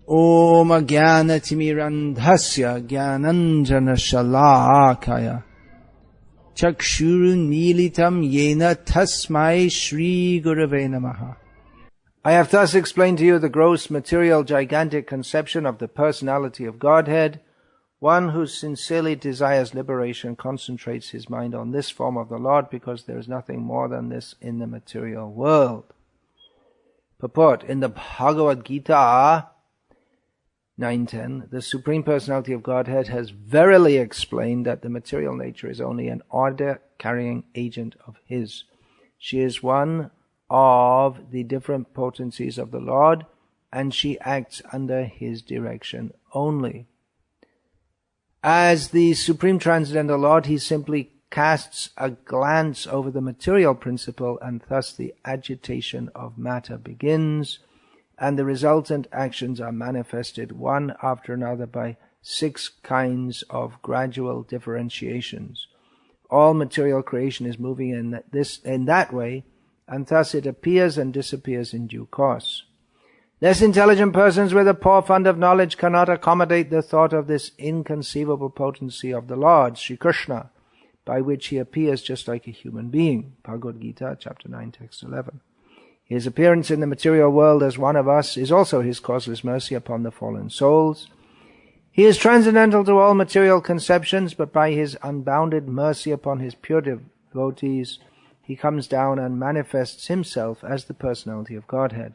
Om Jnanatimirandhasya Jnananjana Shalakaya Chakshuru Militam Yena Tasmai Shri Gurave Namaha. I have thus explained to you the gross, material, gigantic conception of the personality of Godhead. One who sincerely desires liberation concentrates his mind on this form of the Lord, because there is nothing more than this in the material world. Purport. In the Bhagavad-gita 9.10, the Supreme Personality of Godhead has verily explained that the material nature is only an order-carrying agent of His. She is one of the different potencies of the Lord, and she acts under His direction only. As the Supreme Transcendental Lord, He simply casts a glance over the material principle, and thus the agitation of matter begins, and the resultant actions are manifested one after another by 6 kinds of gradual differentiations. All material creation is moving in that way, and thus it appears and disappears in due course. Less intelligent persons with a poor fund of knowledge cannot accommodate the thought of this inconceivable potency of the Lord, Sri Krishna, by which He appears just like a human being. Bhagavad-gita, chapter 9, text 11. His appearance in the material world as one of us is also His causeless mercy upon the fallen souls. He is transcendental to all material conceptions, but by His unbounded mercy upon His pure devotees, He comes down and manifests Himself as the personality of Godhead.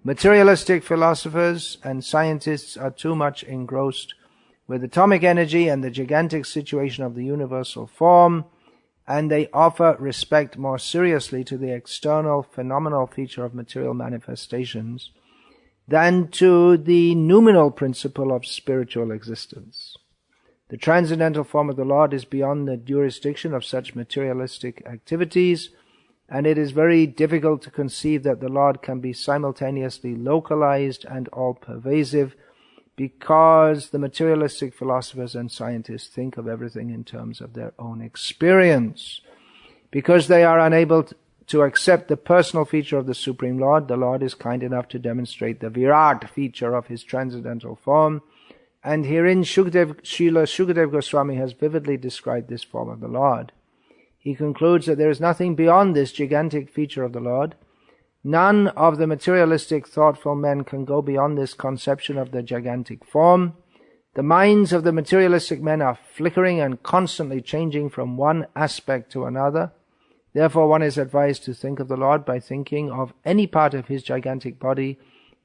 Materialistic philosophers and scientists are too much engrossed with atomic energy and the gigantic situation of the universal form, and they offer respect more seriously to the external phenomenal feature of material manifestations than to the noumenal principle of spiritual existence. The transcendental form of the Lord is beyond the jurisdiction of such materialistic activities, and it is very difficult to conceive that the Lord can be simultaneously localized and all-pervasive, because the materialistic philosophers and scientists think of everything in terms of their own experience. Because they are unable to accept the personal feature of the Supreme Lord, the Lord is kind enough to demonstrate the Virat feature of His transcendental form, and herein Srila Shukadev Goswami has vividly described this form of the Lord. He concludes that there is nothing beyond this gigantic feature of the Lord. None of the materialistic thoughtful men can go beyond this conception of the gigantic form. The minds of the materialistic men are flickering and constantly changing from one aspect to another. Therefore one is advised to think of the Lord by thinking of any part of His gigantic body,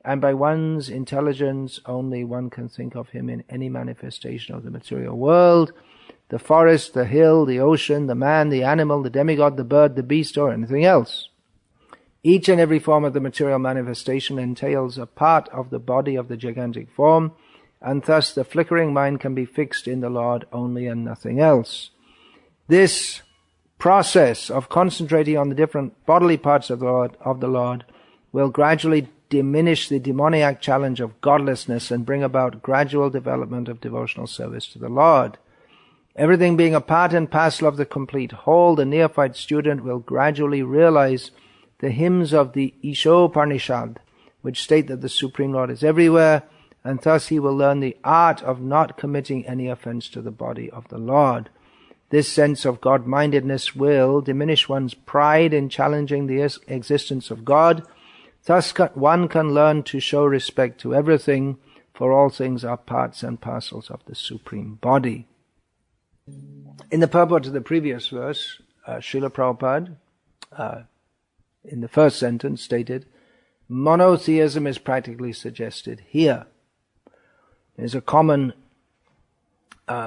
and by one's intelligence only one can think of Him in any manifestation of the material world, the forest, the hill, the ocean, the man, the animal, the demigod, the bird, the beast, or anything else. Each and every form of the material manifestation entails a part of the body of the gigantic form, and thus the flickering mind can be fixed in the Lord only and nothing else. This process of concentrating on the different bodily parts of the Lord will gradually diminish the demoniac challenge of godlessness and bring about gradual development of devotional service to the Lord. Everything being a part and parcel of the complete whole, the neophyte student will gradually realize the hymns of the Ishopanishad, which state that the Supreme Lord is everywhere, and thus he will learn the art of not committing any offense to the body of the Lord. This sense of God-mindedness will diminish one's pride in challenging the existence of God. Thus one can learn to show respect to everything, for all things are parts and parcels of the Supreme Body. In the purport of the previous verse, Srila Prabhupada, in the first sentence, stated, monotheism is practically suggested here. There's a common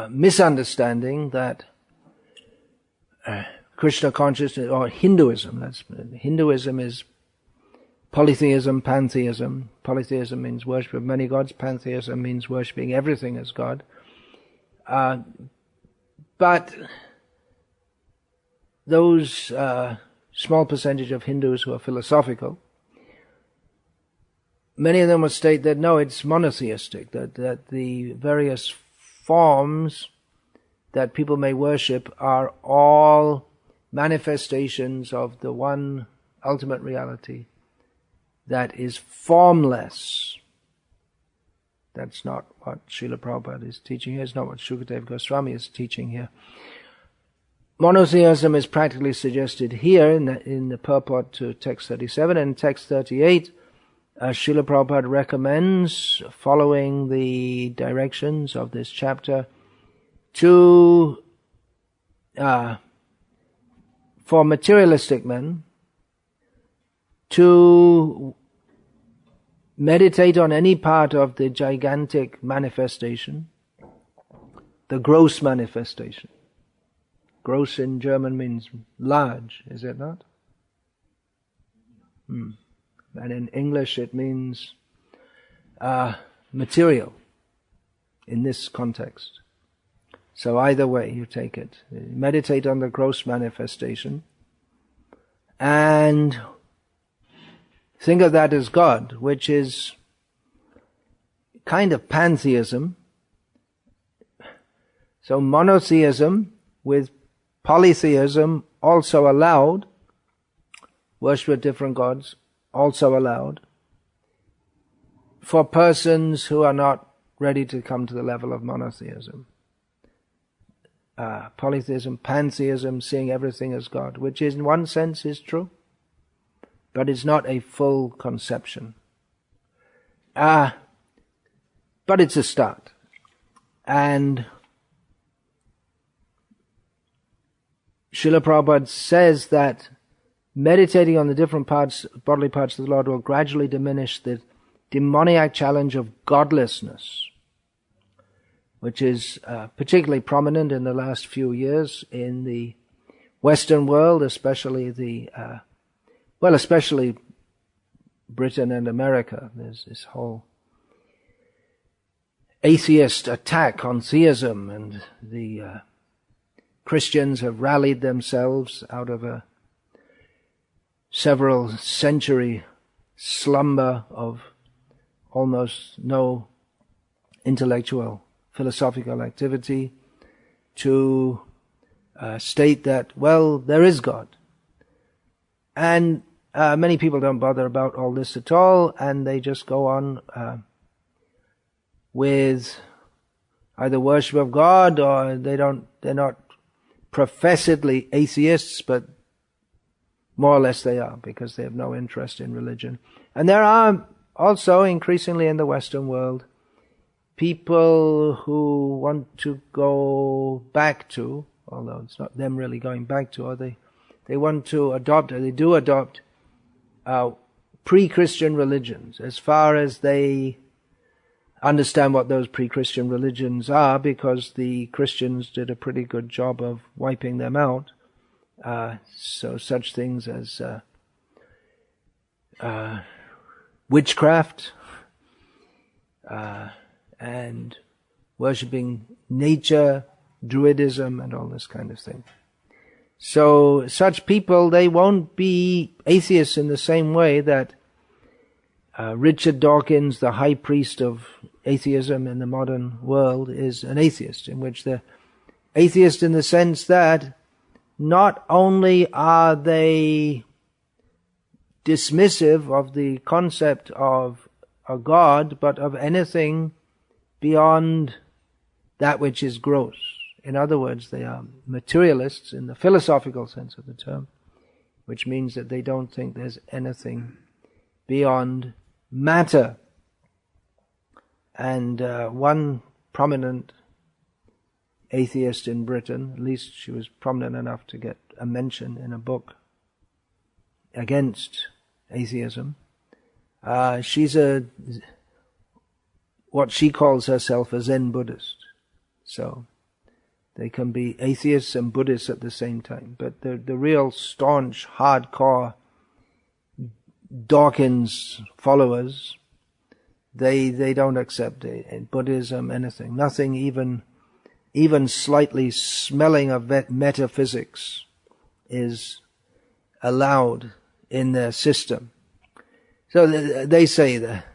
misunderstanding that Krishna consciousness, or Hinduism is polytheism, pantheism. Polytheism means worship of many gods. Pantheism means worshipping everything as God. But those small percentage of Hindus who are philosophical, many of them will state that no, it's monotheistic, that the various forms that people may worship are all manifestations of the one ultimate reality that is formless. That's not what Srila Prabhupada is teaching here. It's not what Sukadeva Goswami is teaching here. Monotheism is practically suggested here in the purport to text 37. And text 38, Srila Prabhupada recommends, following the directions of this chapter, for materialistic men to meditate on any part of the gigantic manifestation, the gross manifestation. Gross in German means large, is it not? And in English it means material in this context. So either way you take it. Meditate on the gross manifestation and think of that as God, which is kind of pantheism. So monotheism with polytheism also allowed, worship of different gods also allowed, for persons who are not ready to come to the level of monotheism. Polytheism, pantheism, seeing everything as God, which is, in one sense is true, but it's not a full conception. But it's a start. And Srila Prabhupada says that meditating on the different bodily parts of the Lord will gradually diminish the demoniac challenge of godlessness, which is particularly prominent in the last few years in the Western world, especially especially Britain and America. There's this whole atheist attack on theism, and the Christians have rallied themselves out of a several century slumber of almost no intellectual philosophical activity to state that, well, there is God. And many people don't bother about all this at all, and they just go on with either worship of God, or they're not professedly atheists, but more or less they are, because they have no interest in religion. And there are also increasingly in the Western world people who want to go back to, although it's not them really going back to, or they want to adopt, or they do adopt pre-Christian religions, as far as they understand what those pre-Christian religions are, because the Christians did a pretty good job of wiping them out. So such things as witchcraft and worshipping nature, Druidism, and all this kind of thing. So such people, they won't be atheists in the same way that Richard Dawkins, the high priest of atheism in the modern world, is an atheist, in which the atheist in the sense that not only are they dismissive of the concept of a God, but of anything beyond that which is gross. In other words, they are materialists in the philosophical sense of the term, which means that they don't think there's anything beyond matter. And one prominent atheist in Britain, at least she was prominent enough to get a mention in a book against atheism, she's what she calls herself a Zen Buddhist. So they can be atheists and Buddhists at the same time. But the real staunch, hardcore Dawkins followers, they don't accept Buddhism, anything. Nothing even slightly smelling of metaphysics is allowed in their system. So they say that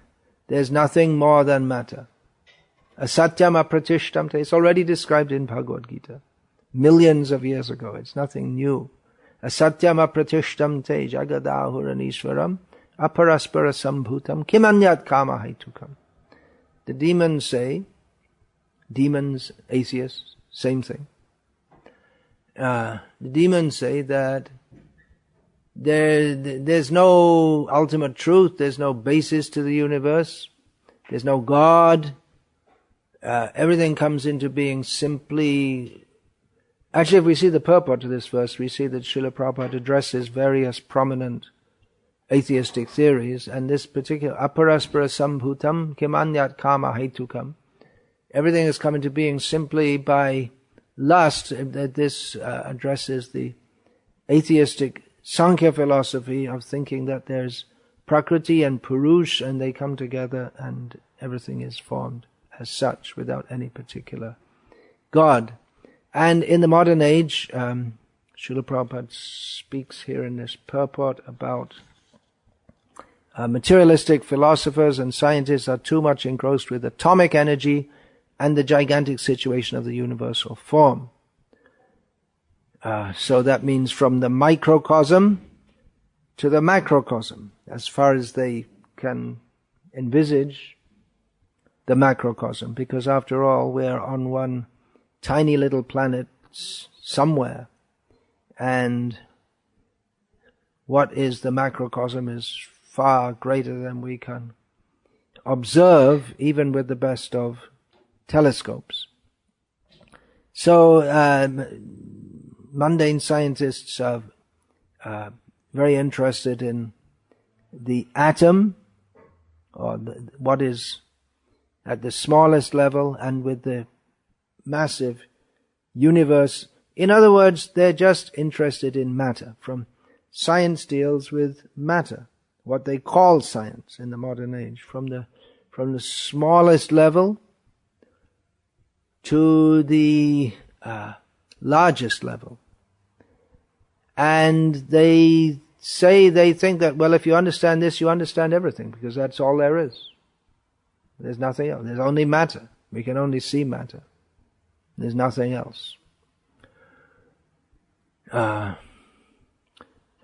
there's nothing more than matter. Asatyam apratishtam te. It's already described in Bhagavad-gita millions of years ago. It's nothing new. Asatyam apratishtam te jagadahuranishwaram aparaspara sambhutam kimanyat kama haitukam. The demons say, demons, atheists, same thing. The demons say that there's no ultimate truth, there's no basis to the universe, there's no God. Everything comes into being simply... Actually, if we see the purport to this verse, we see that Srila Prabhupada addresses various prominent atheistic theories, and this particular aparaspara sambhutam kimanyat kama hetukam, everything has come into being simply by lust. That this addresses the atheistic Sankhya philosophy of thinking that there's Prakriti and Purush, and they come together and everything is formed as such without any particular God. And in the modern age, Srila Prabhupada speaks here in this purport about materialistic philosophers and scientists are too much engrossed with atomic energy and the gigantic situation of the universal form. So that means from the microcosm to the macrocosm, as far as they can envisage the macrocosm, because after all, we're on one tiny little planet somewhere, and what is the macrocosm is far greater than we can observe, even with the best of telescopes. So mundane scientists are very interested in the atom, or what is at the smallest level, and with the massive universe. In other words, they're just interested in matter. From science deals with matter, what they call science in the modern age, from the smallest level to the largest level. And they think that, well, if you understand this, you understand everything, because that's all there is. There's nothing else. There's only matter. We can only see matter. There's nothing else. So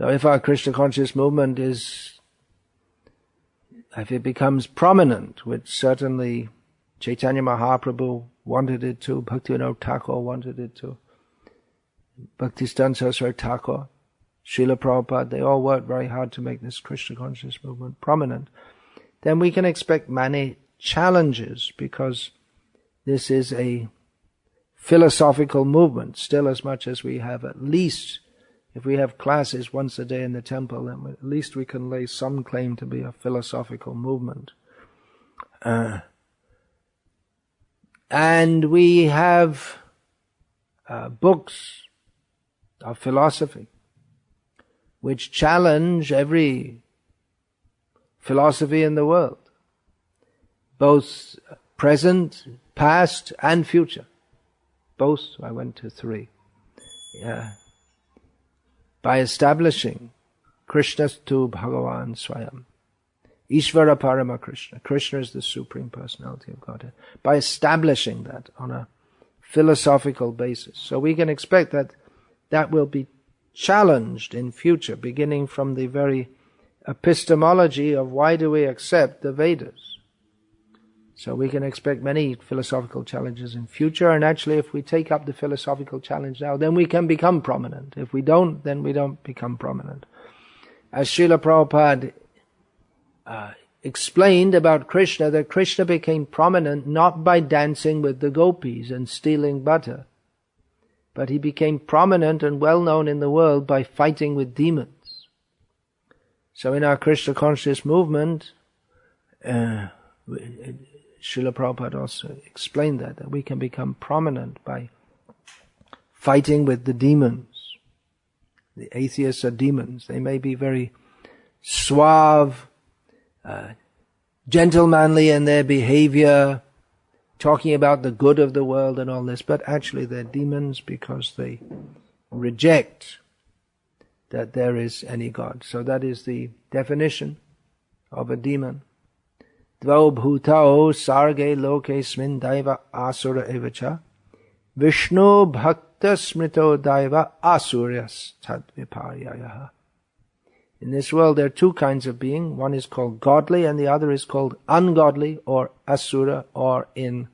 if our Krishna conscious movement if it becomes prominent, which certainly Chaitanya Mahaprabhu wanted it to, Bhaktivinoda Thakur wanted it to, Bhaktisiddhanta Saraswati Thakur, Srila Prabhupada, they all worked very hard to make this Krishna conscious movement prominent, then we can expect many challenges, because this is a philosophical movement, still, as much as we have, at least, if we have classes once a day in the temple, then at least we can lay some claim to be a philosophical movement. And we have books of philosophy which challenge every philosophy in the world, both present, past, and future. Both, I went to 3. By establishing Krishna tu Bhagavan Swayam, Ishvara Parama Krishna. Krishna is the Supreme Personality of Godhead. By establishing that on a philosophical basis. So we can expect that will be challenged in future, beginning from the very epistemology of why do we accept the Vedas. So we can expect many philosophical challenges in future, and actually if we take up the philosophical challenge now, then we can become prominent. If we don't, then we don't become prominent. As Srila Prabhupada explained about Krishna, that Krishna became prominent not by dancing with the gopis and stealing butter, but he became prominent and well known in the world by fighting with demons. So in our Krishna conscious movement, Srila Prabhupada also explained that we can become prominent by fighting with the demons. The atheists are demons. They may be very suave, gentlemanly in their behavior, talking about the good of the world and all this, but actually they're demons because they reject that there is any God. So that is the definition of a demon. Dvau bhutao sarge lokesmin daiva asura evacha Vishnu bhakta smrito daiva asuryas tad viparyayaha. In this world there are two kinds of being. One is called godly and the other is called ungodly or asura, or in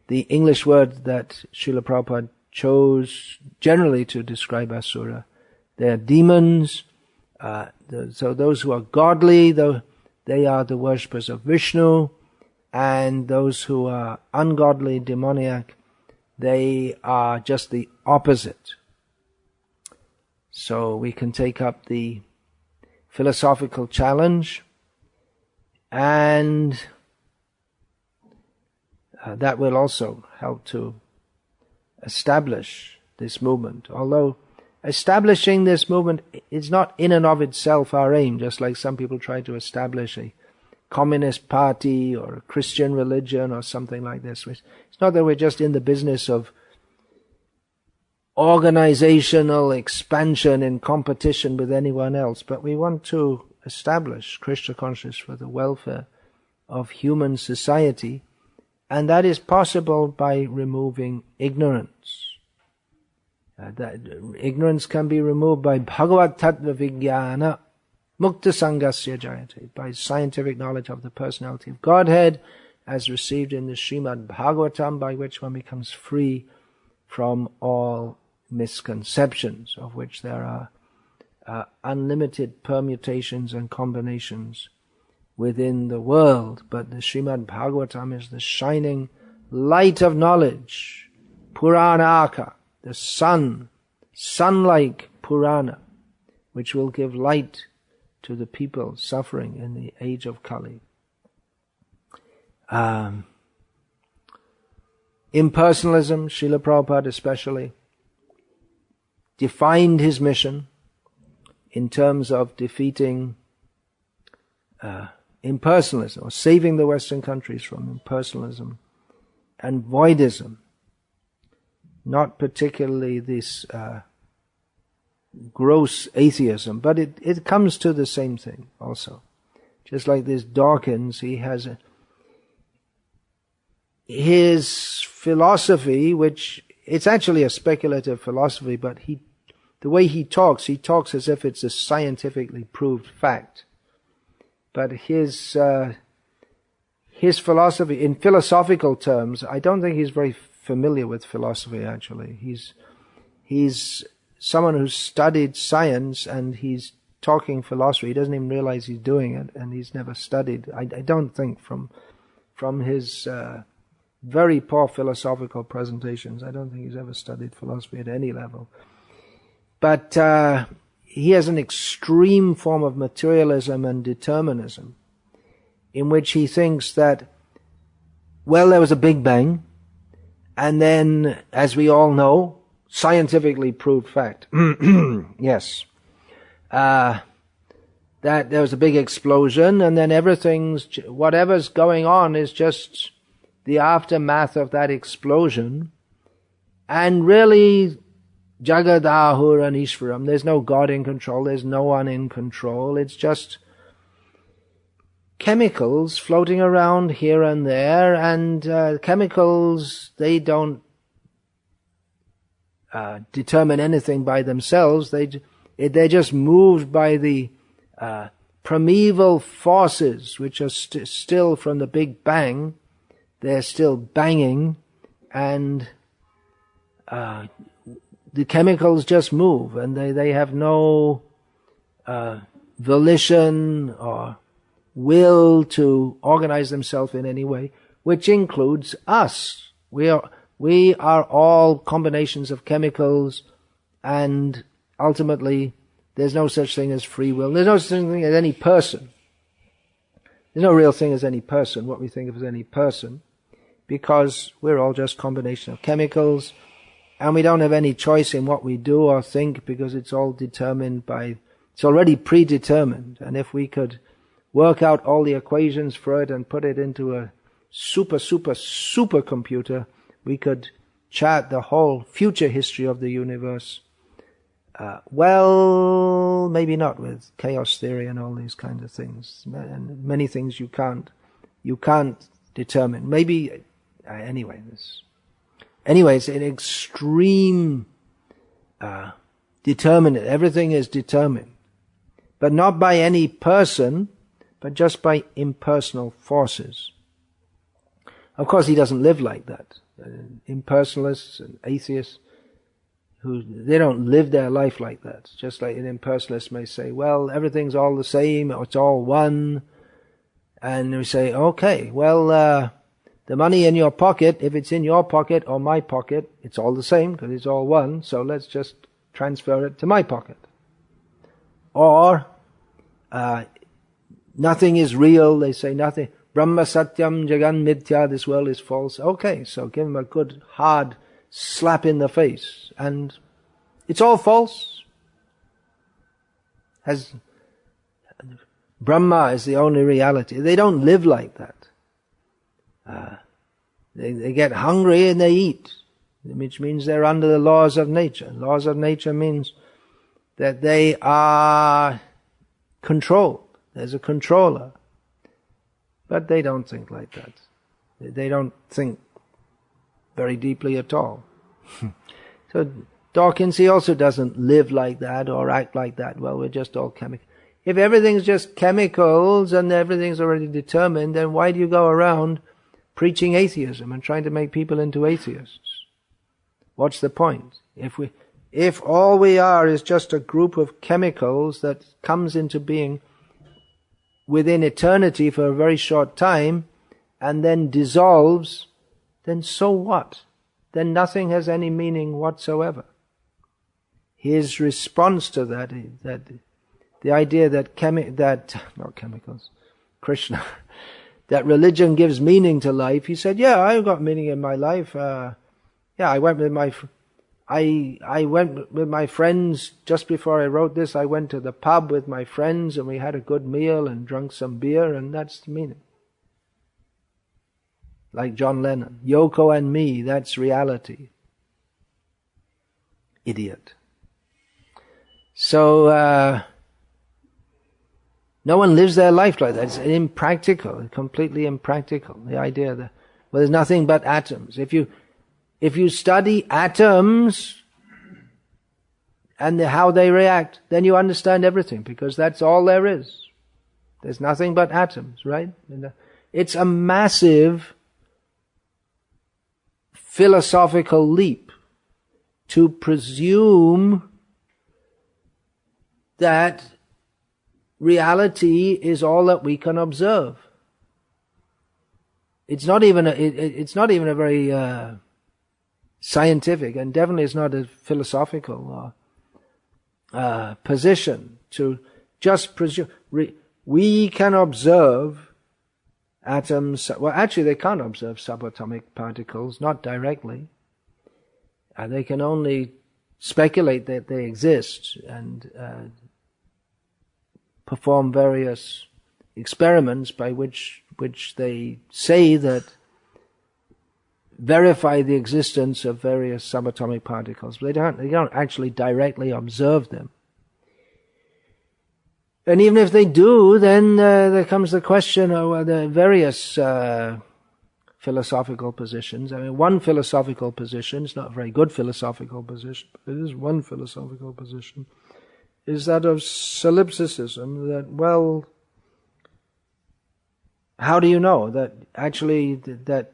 the English word that Srila Prabhupada chose generally to describe asura. They are demons. So those who are godly, they are the worshippers of Vishnu, and those who are ungodly, demoniac, they are just the opposite. So we can take up the philosophical challenge, and that will also help to establish this movement. Although establishing this movement is not in and of itself our aim, just like some people try to establish a communist party or a Christian religion or something like this. It's not that we're just in the business of organizational expansion in competition with anyone else, but we want to establish Krishna consciousness for the welfare of human society, and that is possible by removing ignorance. That ignorance can be removed by Bhagavad Tattva Vijnana Mukta Sangasya Jayate, by scientific knowledge of the personality of Godhead as received in the Srimad Bhagavatam, by which one becomes free from all misconceptions, of which there are unlimited permutations and combinations within the world. But the Srimad Bhagavatam is the shining light of knowledge, Puranaka, the sun-like Purana, which will give light to the people suffering in the age of Kali. Impersonalism, Srila Prabhupada especially, defined his mission in terms of defeating impersonalism, or saving the Western countries from impersonalism and voidism. Not particularly this gross atheism, but it comes to the same thing also. Just like this Dawkins, he has his philosophy, which it's actually a speculative philosophy, but the way he talks as if it's a scientifically proved fact. But his philosophy, in philosophical terms, I don't think he's very familiar with philosophy actually. He's someone who's studied science and he's talking philosophy. He doesn't even realize he's doing it, and he's never studied. I don't think from his very poor philosophical presentations, I don't think he's ever studied philosophy at any level. But he has an extreme form of materialism and determinism, in which he thinks that, well, there was a Big Bang, and then, as we all know, scientifically proved fact, yes, that there was a big explosion, and then whatever's going on is just the aftermath of that explosion, and really, Jagadahur and Ishvaram, there's no God in control, there's no one in control, it's just chemicals floating around here and there, and chemicals, they don't determine anything by themselves. They're just moved by the primeval forces, which are still from the Big Bang. They're still banging, and the chemicals just move, and they have no volition or will to organize themselves in any way, which includes us. We are all combinations of chemicals, and ultimately there's no such thing as free will. There's no such thing as any person. There's no real thing as any person, what we think of as any person, because we're all just combination of chemicals, and we don't have any choice in what we do or think, because it's all determined it's already predetermined. And if we could work out all the equations for it and put it into a super computer, we could chart the whole future history of the universe. Well, maybe not with chaos theory and all these kinds of things. And many things you can't determine. Maybe, anyway, it's an extreme determinant. Everything is determined. but not by any person, but just by impersonal forces. Of course, he doesn't live like that. Impersonalists and atheists, they don't live their life like that. Just like an impersonalist may say, well, everything's all the same, or it's all one. And we say, okay, well, the money in your pocket, if it's in your pocket or my pocket, it's all the same because it's all one, so let's just transfer it to my pocket. Or, nothing is real, they say nothing. Brahma Satyam Jagan Mithya, this world is false. Okay, so give him a good hard slap in the face. And it's all false. Brahma is the only reality. They don't live like that. They get hungry and they eat, which means they're under the laws of nature. Laws of nature means that they are controlled. There's a controller. But they don't think like that. They don't think very deeply at all. So Dawkins, he also doesn't live like that or act like that. Well, we're just all chemical. If everything's just chemicals and everything's already determined, then why do you go around preaching atheism and trying to make people into atheists? What's the point? If all we are is just a group of chemicals that comes into being within eternity for a very short time and then dissolves, then so what? Then nothing has any meaning whatsoever. His response to that, the idea that Krishna, that religion gives meaning to life, he said, yeah, I've got meaning in my life. I went with my friends just before I wrote this. I went to the pub with my friends and we had a good meal and drunk some beer, and that's the meaning. Like John Lennon, Yoko and me, that's reality. Idiot. So, no one lives their life like that. It's impractical, completely impractical. The idea that, well, there's nothing but atoms. If you study atoms and how they react, then you understand everything, because that's all there is. There's nothing but atoms, right? It's a massive philosophical leap to presume that reality is all that we can observe. It's not even a very scientific, and definitely it's not a philosophical position to just presume. We can observe atoms. Well, actually, they can't observe subatomic particles, not directly. They can only speculate that they exist and perform various experiments by which they say that verify the existence of various subatomic particles. But they don't actually directly observe them. And even if they do, then there comes the question of the various philosophical positions. I mean, one philosophical position, it's not a very good philosophical position, but it is one philosophical position, is that of solipsism, that, well, how do you know that actually that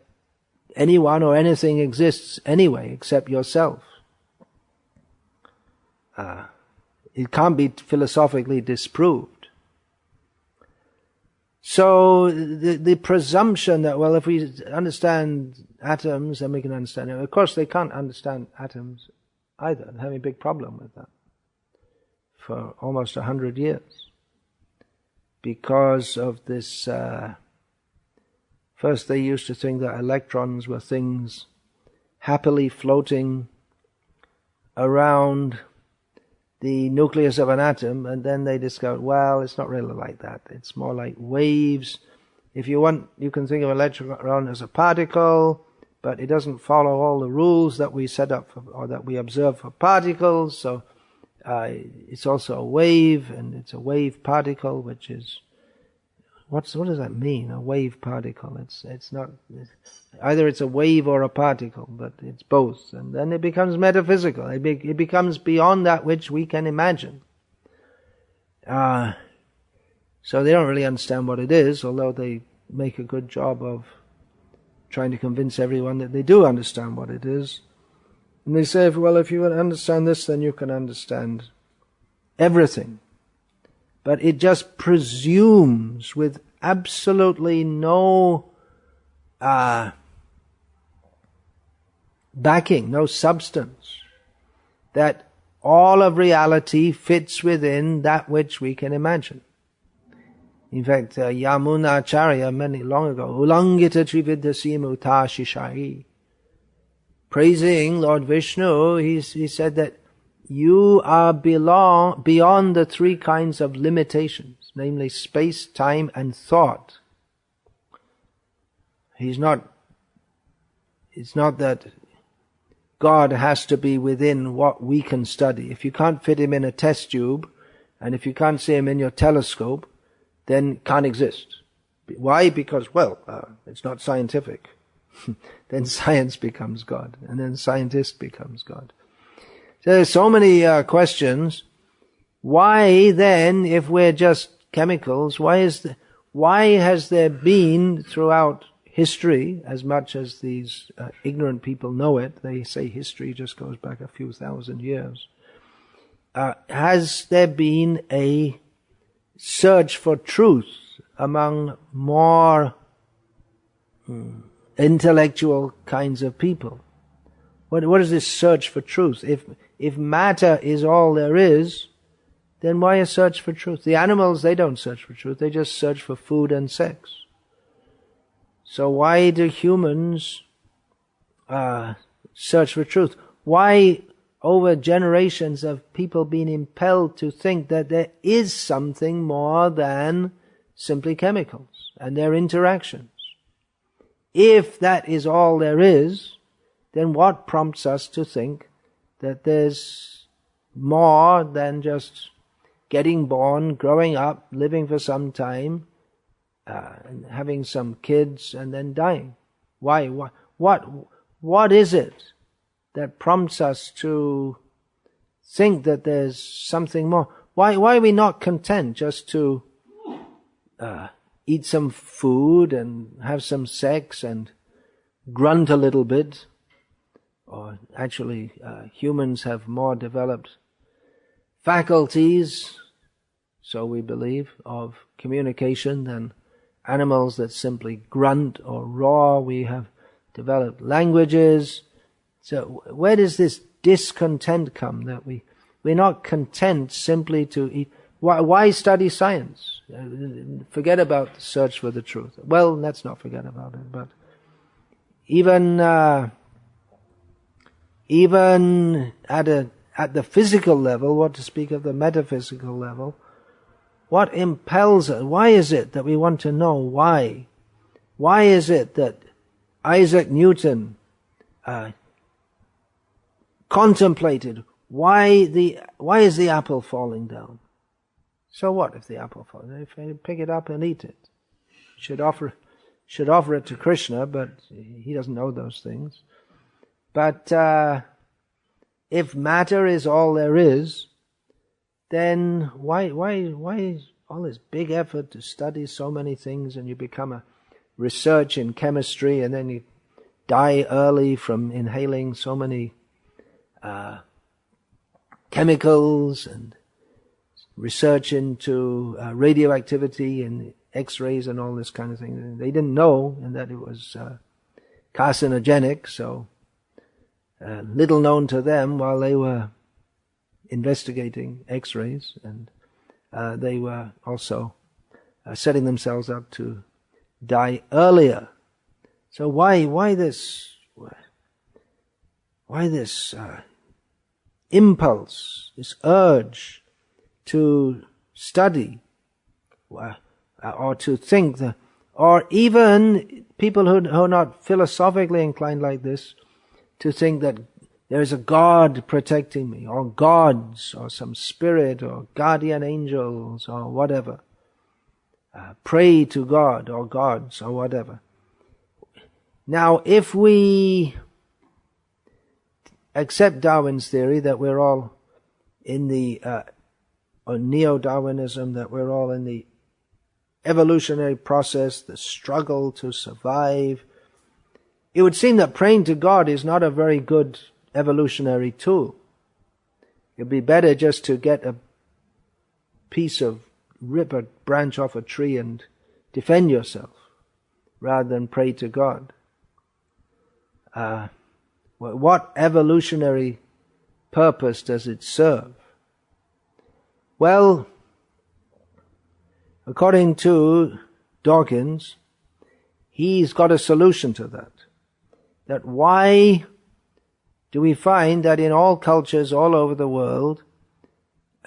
anyone or anything exists anyway except yourself? It can't be philosophically disproved. So the presumption that, well, if we understand atoms, then we can understand it. Of course, they can't understand atoms either. They're having a big problem with that for almost 100 years. Because of this, first they used to think that electrons were things happily floating around the nucleus of an atom, and then they discovered, well, it's not really like that. It's more like waves. If you want, you can think of an electron as a particle, but it doesn't follow all the rules that we set up for, or that we observe for particles. So it's also a wave, and it's a wave particle, which is what does that mean? A wave particle? It's not either. It's a wave or a particle, but it's both, and then it becomes metaphysical. It becomes beyond that which we can imagine. So they don't really understand what it is, although they make a good job of trying to convince everyone that they do understand what it is. And they say, well, if you understand this, then you can understand everything. But it just presumes with absolutely no backing, no substance, that all of reality fits within that which we can imagine. In fact, Yamuna Acharya, many long ago, Ulangita Trividdhasimuta Shishai, praising Lord Vishnu, he said that you are beyond the three kinds of limitations, namely space, time, and thought. It's not that God has to be within what we can study. If you can't fit him in a test tube, and if you can't see him in your telescope, then can't exist. Why? Because, it's not scientific. Then science becomes God, and then scientist becomes God. So there's so many questions. Why then, if we're just chemicals, why has there been throughout history, as much as these ignorant people know it, they say history just goes back a few thousand years, has there been a search for truth among more intellectual kinds of people? What is this search for truth? If matter is all there is, then why a search for truth? The animals, they don't search for truth, they just search for food and sex. So why do humans search for truth? Why, over generations of people being impelled to think that there is something more than simply chemicals and their interactions? If that is all there is, then what prompts us to think that there's more than just getting born, growing up, living for some time, and having some kids, and then dying? Why? What is it that prompts us to think that there's something more? Why are we not content just to eat some food and have some sex and grunt a little bit? Or actually, humans have more developed faculties, so we believe, of communication than animals that simply grunt or roar. We have developed languages. So where does this discontent come, that we're not content simply to eat? Why study science? Forget about the search for the truth. Well, let's not forget about it, but even at the physical level, what to speak of the metaphysical level, what impels us? Why is it that we want to know why? Why is it that Isaac Newton contemplated why is the apple falling down? So what if the apple falls? If you pick it up and eat it, should offer it to Krishna, but he doesn't know those things. But if matter is all there is, then why all this big effort to study so many things, and you become a research in chemistry, and then you die early from inhaling so many chemicals, and research into radioactivity and X-rays and all this kind of thing. They didn't know, and that it was carcinogenic, so little known to them while they were investigating X-rays, and they were also setting themselves up to die earlier. So why this impulse, this urge to study or to think, or even people who are not philosophically inclined like this, to think that there is a God protecting me, or gods, or some spirit, or guardian angels, or whatever. Pray to God, or gods, or whatever. Now, if we accept Darwin's theory that we're all in the or neo-Darwinism, that we're all in the evolutionary process, the struggle to survive, it would seem that praying to God is not a very good evolutionary tool. It'd be better just to get a rip a branch off a tree and defend yourself, rather than pray to God. What evolutionary purpose does it serve? Well, according to Dawkins, he's got a solution to that. That why do we find that in all cultures all over the world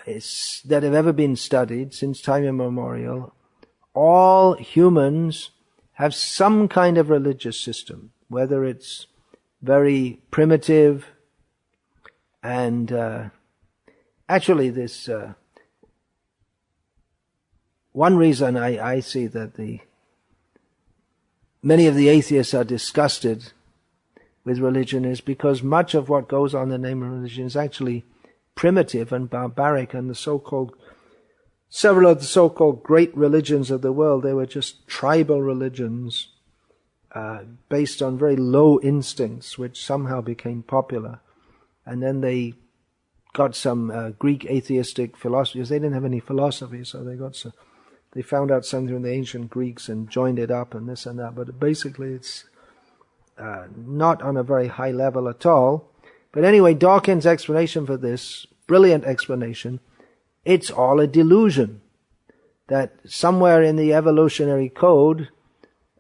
that have ever been studied since time immemorial, all humans have some kind of religious system, whether it's very primitive and actually this one reason I see that many of the atheists are disgusted with religion is because much of what goes on in the name of religion is actually primitive and barbaric, and several of the so-called great religions of the world, they were just tribal religions based on very low instincts, which somehow became popular. And then they got some Greek atheistic philosophers. They didn't have any philosophy, so they found out something from the ancient Greeks and joined it up and this and that. But basically it's not on a very high level at all. But anyway, Dawkins' explanation for this, brilliant explanation, it's all a delusion. That somewhere in the evolutionary code,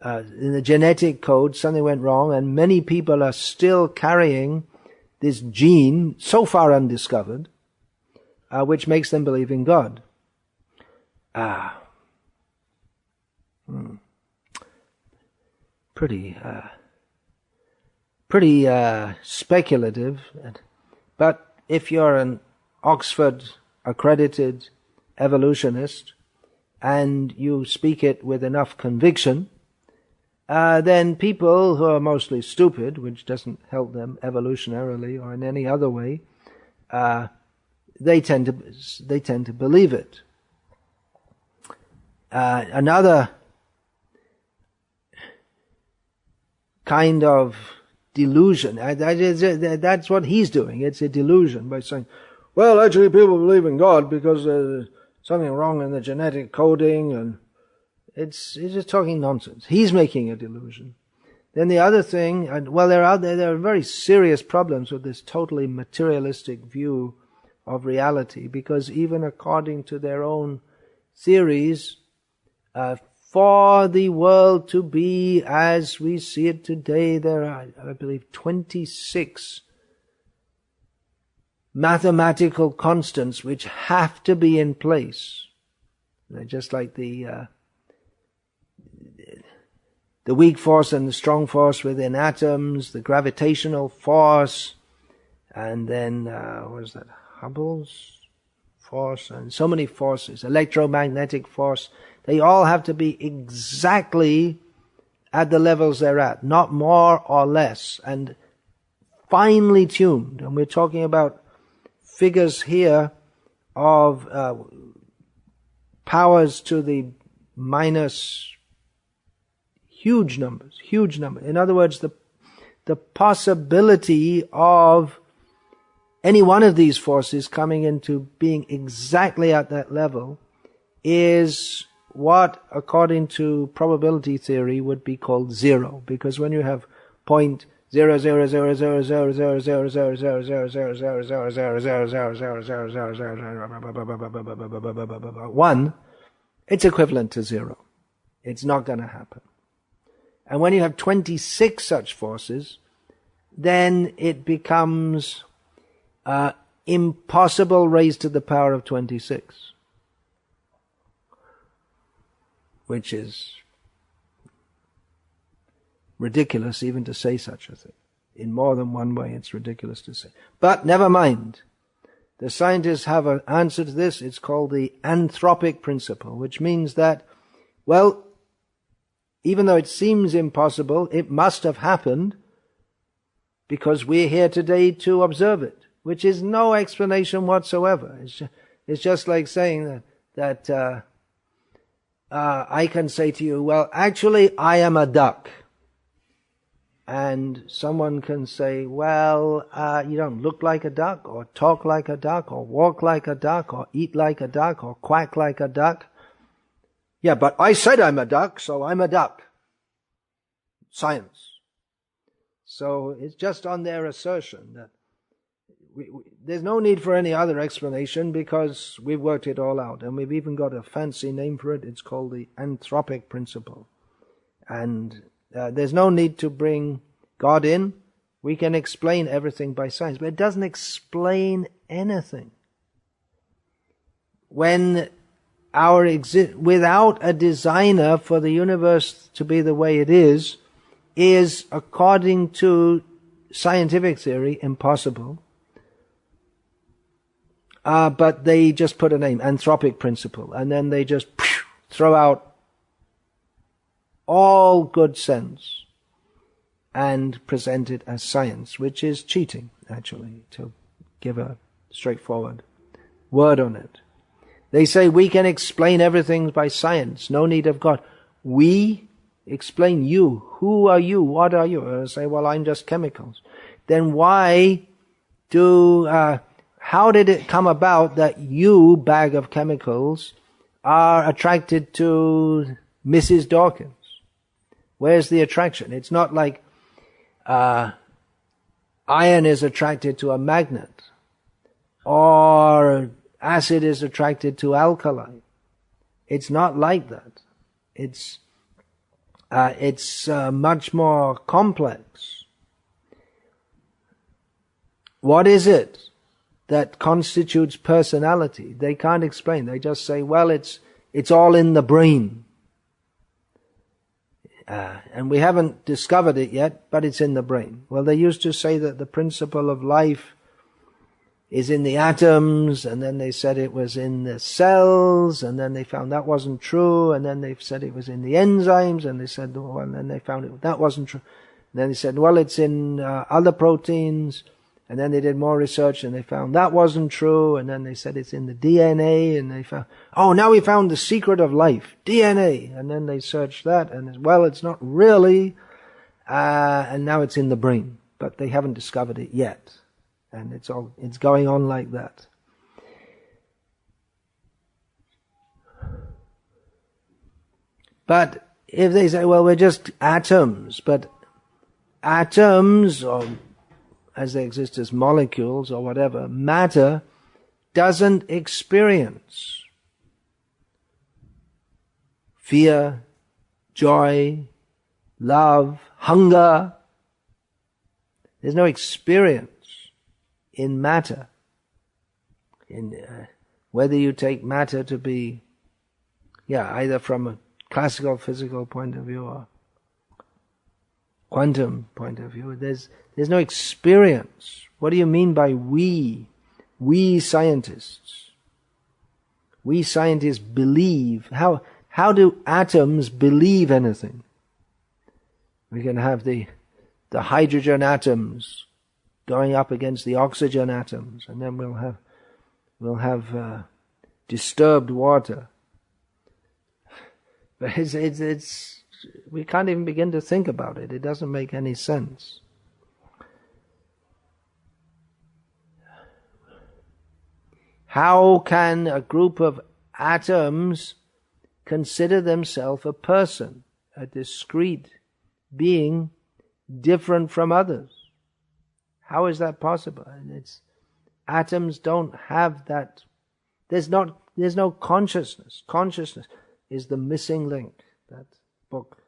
in the genetic code, something went wrong, and many people are still carrying this gene, so far undiscovered, which makes them believe in God. Pretty speculative. But if you're an Oxford accredited evolutionist and you speak it with enough conviction, then people who are mostly stupid, which doesn't help them evolutionarily or in any other way, they tend to believe it. Another kind of delusion, that's what he's doing. It's a delusion by saying, well, actually people believe in God because there's something wrong in the genetic coding, and it's just talking nonsense. He's making a delusion. Then the other thing, there are very serious problems with this totally materialistic view of reality, because even according to their own theories, for the world to be as we see it today, there are, I believe, 26 mathematical constants which have to be in place. They're just like the weak force and the strong force within atoms, the gravitational force, and then, what is that, Hubble's force, and so many forces, electromagnetic force. They all have to be exactly at the levels they're at, not more or less, and finely tuned. And we're talking about figures here of powers to the minus huge numbers. In other words, the possibility of any one of these forces coming into being exactly at that level is what, according to probability theory, would be called zero. Because when you have 0.00000000000000000000000000000000000000000000000000000000000000000000000000000000000000000000000 it's equivalent to zero. It's not going to happen. And when you have 26 such forces, then it becomes impossible raised to the power of 26. Which is ridiculous even to say such a thing. In more than one way it's ridiculous to say. But never mind. The scientists have an answer to this. It's called the anthropic principle, which means that, well, even though it seems impossible, it must have happened because we're here today to observe it, which is no explanation whatsoever. It's just like saying that I can say to you, well, actually, I am a duck. And someone can say, well, you don't look like a duck, or talk like a duck, or walk like a duck, or eat like a duck, or quack like a duck. Yeah, but I said I'm a duck, so I'm a duck. Science. So it's just on their assertion that there's no need for any other explanation because we've worked it all out. And we've even got a fancy name for it. It's called the anthropic principle. And there's no need to bring God in. We can explain everything by science, but it doesn't explain anything. When without a designer for the universe to be the way it is according to scientific theory impossible. But they just put a name, anthropic principle, and then they just throw out all good sense and present it as science, which is cheating, actually, to give a straightforward word on it. They say we can explain everything by science, no need of God. We explain you. Who are you? What are you? I say, well, I'm just chemicals. Then why how did it come about that you, bag of chemicals, are attracted to Mrs. Dawkins? Where's the attraction? It's not like iron is attracted to a magnet, or acid is attracted to alkali. It's not like that. It's much more complex. What is it that constitutes personality? They can't explain. They just say, well, it's all in the brain. And we haven't discovered it yet, but it's in the brain. Well, they used to say that the principle of life is in the atoms, and then they said it was in the cells, and then they found that wasn't true, and then they said it was in the enzymes, and they said, well, and then they found that wasn't true. And then they said, well, it's in other proteins, and then they did more research, and they found that wasn't true, and then they said it's in the DNA, and they found, oh, now we found the secret of life, DNA, and then they searched that, and well, it's not really, and now it's in the brain, but they haven't discovered it yet. And it's going on like that. But if they say, well, we're just atoms, but atoms, or as they exist as molecules or whatever, matter doesn't experience fear, joy, love, hunger. There's no experience in matter. Whether you take matter to be, either from a classical physical point of view or quantum point of view, there's no experience. What do you mean by we? We scientists. We scientists believe. How do atoms believe anything? We can have the hydrogen atoms going up against the oxygen atoms, and then we'll have disturbed water. But it's we can't even begin to think about it. It doesn't make any sense. How can a group of atoms consider themselves a person, a discrete being different from others? How is that possible? Atoms don't have that. There's no consciousness. Consciousness is the missing link. That book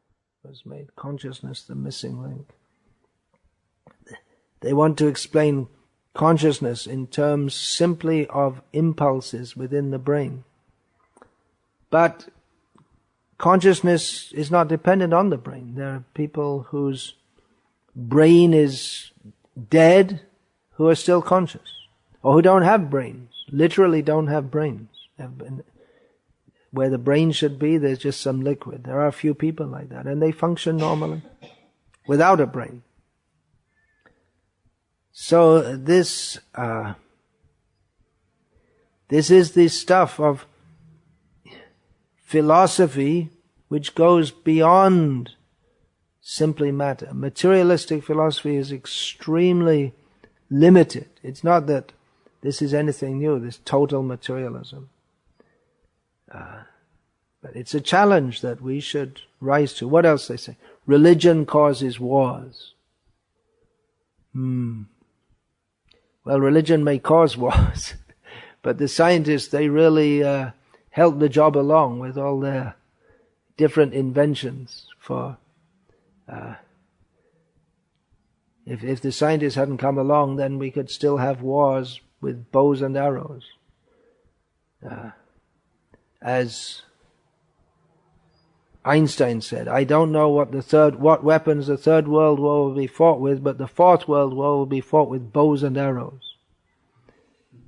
was made, Consciousness, the Missing Link. They want to explain consciousness in terms simply of impulses within the brain. But consciousness is not dependent on the brain. There are people whose brain is dead who are still conscious, or who don't have brains, literally don't have brains. Where the brain should be, there's just some liquid. There are a few people like that, and they function normally without a brain. So this This is the stuff of philosophy which goes beyond simply matter. Materialistic philosophy is extremely limited. It's not that this is anything new, this total materialism. But it's a challenge that we should rise to. What else they say? Religion causes wars. Well, religion may cause wars, but the scientists, they really help the job along with all their different inventions for... If the scientists hadn't come along, then we could still have wars with bows and arrows. As Einstein said, I don't know what weapons the Third World War will be fought with, but the Fourth World War will be fought with bows and arrows,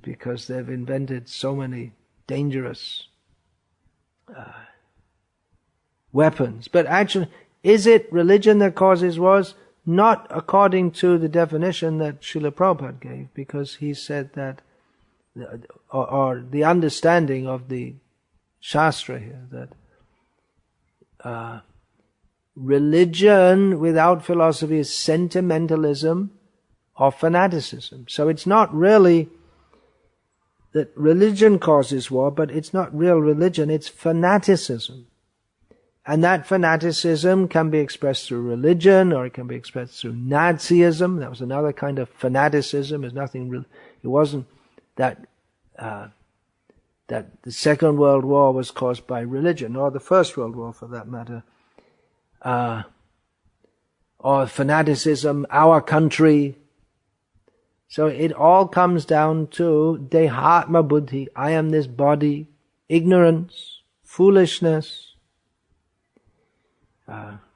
because they've invented so many dangerous weapons. But actually, is it religion that causes wars? Not according to the definition that Srila Prabhupada gave, because he said that, or the understanding of the Shastra here, that religion without philosophy is sentimentalism or fanaticism. So it's not really that religion causes war, but it's not real religion, it's fanaticism. And that fanaticism can be expressed through religion, or it can be expressed through Nazism. That was another kind of fanaticism. There's nothing. It wasn't that that the Second World War was caused by religion, or the First World War, for that matter, or fanaticism, our country. So it all comes down to dehatma buddhi. I am this body, ignorance, foolishness.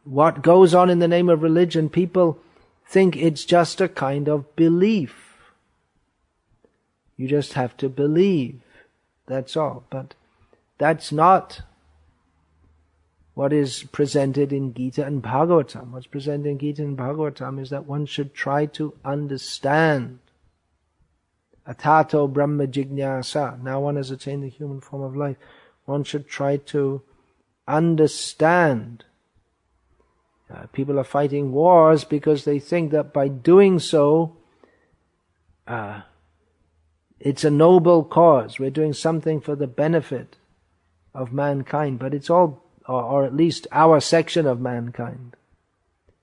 What goes on in the name of religion, people think it's just a kind of belief. You just have to believe, that's all. But that's not what is presented in Gita and Bhagavatam. What's presented in Gita and Bhagavatam is that one should try to understand. Atato Brahma Jignasa. Now one has attained the human form of life. One should try to understand. People are fighting wars because they think that by doing so, it's a noble cause. We're doing something for the benefit of mankind, but it's all, or at least our section of mankind,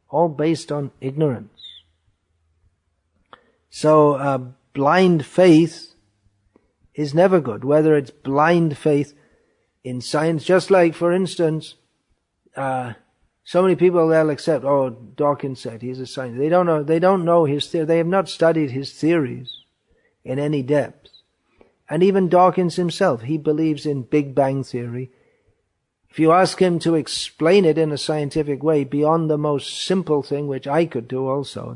all based on ignorance. So blind faith is never good, whether it's blind faith in science, just like, for instance, so many people, they'll accept, oh, Dawkins said he's a scientist. They don't know his theory. They have not studied his theories in any depth. And even Dawkins himself, he believes in Big Bang theory. If you ask him to explain it in a scientific way, beyond the most simple thing, which I could do also,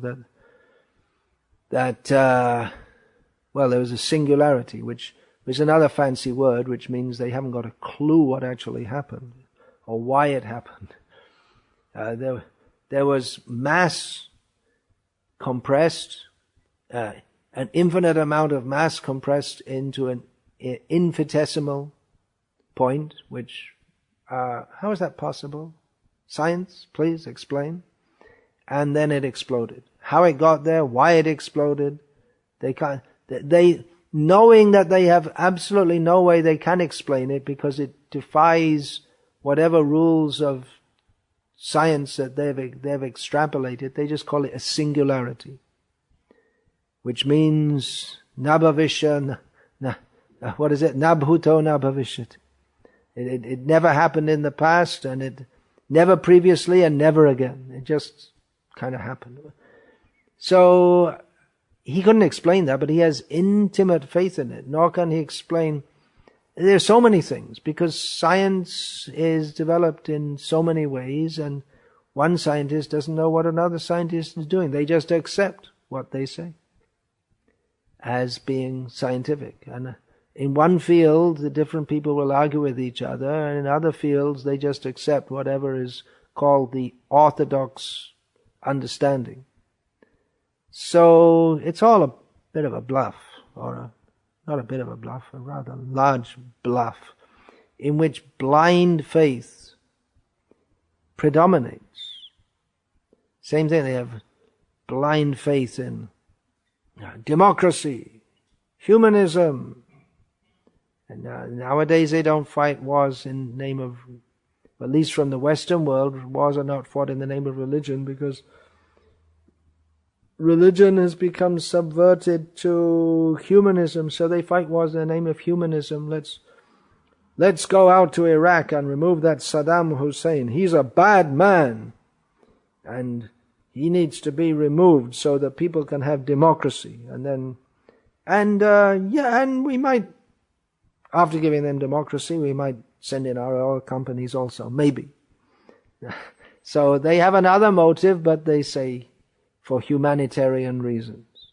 that well, there was a singularity, which is another fancy word, which means they haven't got a clue what actually happened, or why it happened. There was mass compressed, an infinite amount of mass compressed into an infinitesimal point, which, how is that possible? Science, please explain. And then it exploded. How it got there, why it exploded, knowing that they have absolutely no way they can explain it because it defies whatever rules of science that they've extrapolated, they just call it a singularity, which means nabhavisha, what is it? Nabhuto nabhavishyat. It never happened in the past, and it never previously, and never again. It just kind of happened. So he couldn't explain that, but he has intimate faith in it. Nor can he explain. There's so many things, because science is developed in so many ways, and one scientist doesn't know what another scientist is doing. They just accept what they say as being scientific. And in one field, the different people will argue with each other, and in other fields, they just accept whatever is called the orthodox understanding. So it's all a bit of a bluff, or not a bit of a bluff, a rather large bluff, in which blind faith predominates. Same thing, they have blind faith in democracy, humanism. And nowadays they don't fight wars in the name of, at least from the Western world, wars are not fought in the name of religion, because religion has become subverted to humanism, so they fight wars in the name of humanism. Let's go out to Iraq and remove that Saddam Hussein. He's a bad man, and he needs to be removed so that people can have democracy. And we might, after giving them democracy, we might send in our oil companies also, maybe. So they have another motive, but they say for humanitarian reasons.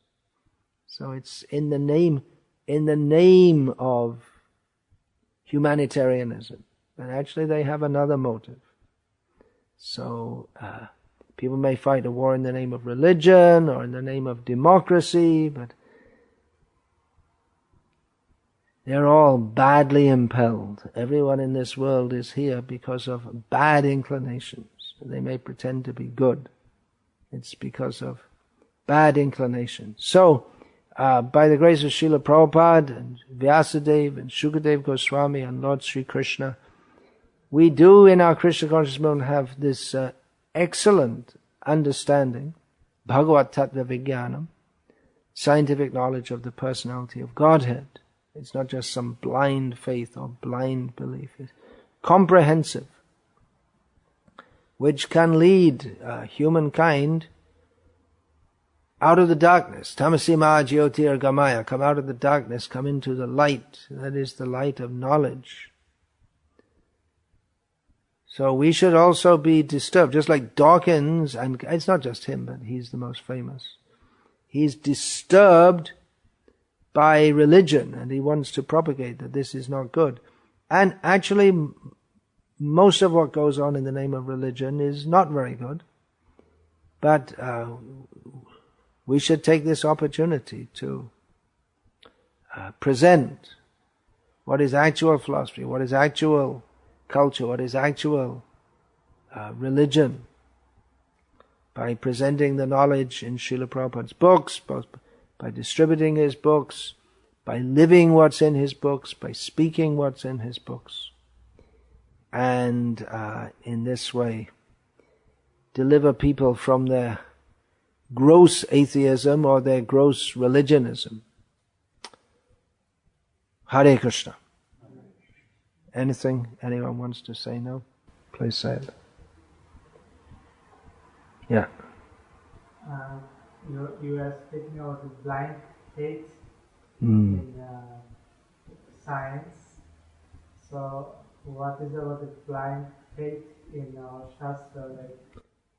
So it's in the name of humanitarianism, but actually they have another motive. So people may fight a war in the name of religion or in the name of democracy, but they're all badly impelled. Everyone in this world is here because of bad inclinations. They may pretend to be good. It's because of bad inclinations. So, by the grace of Srila Prabhupada and Vyasadeva and Shukadev Goswami and Lord Sri Krishna, we do in our Krishna conscious movement have this excellent understanding, Bhagavad Tattva Vijnanam, scientific knowledge of the personality of Godhead. It's not just some blind faith or blind belief. It's comprehensive, which can lead humankind out of the darkness. Tamasi ma jyotir gamaya. Come out of the darkness, come into the light. That is the light of knowledge. So we should also be disturbed, just like Dawkins, and it's not just him, but he's the most famous. He's disturbed by religion, and he wants to propagate that this is not good. And actually, most of what goes on in the name of religion is not very good. But we should take this opportunity to present what is actual philosophy, what is actual culture, what is actual religion, by presenting the knowledge in Srila Prabhupada's books, both by distributing his books, by living what's in his books, by speaking what's in his books. And in this way, deliver people from their gross atheism or their gross religionism. Hare Krishna. Anything anyone wants to say? No? Please say it. Yeah. You are speaking about the blind faith in science. So, what is about the blind faith in Shastra?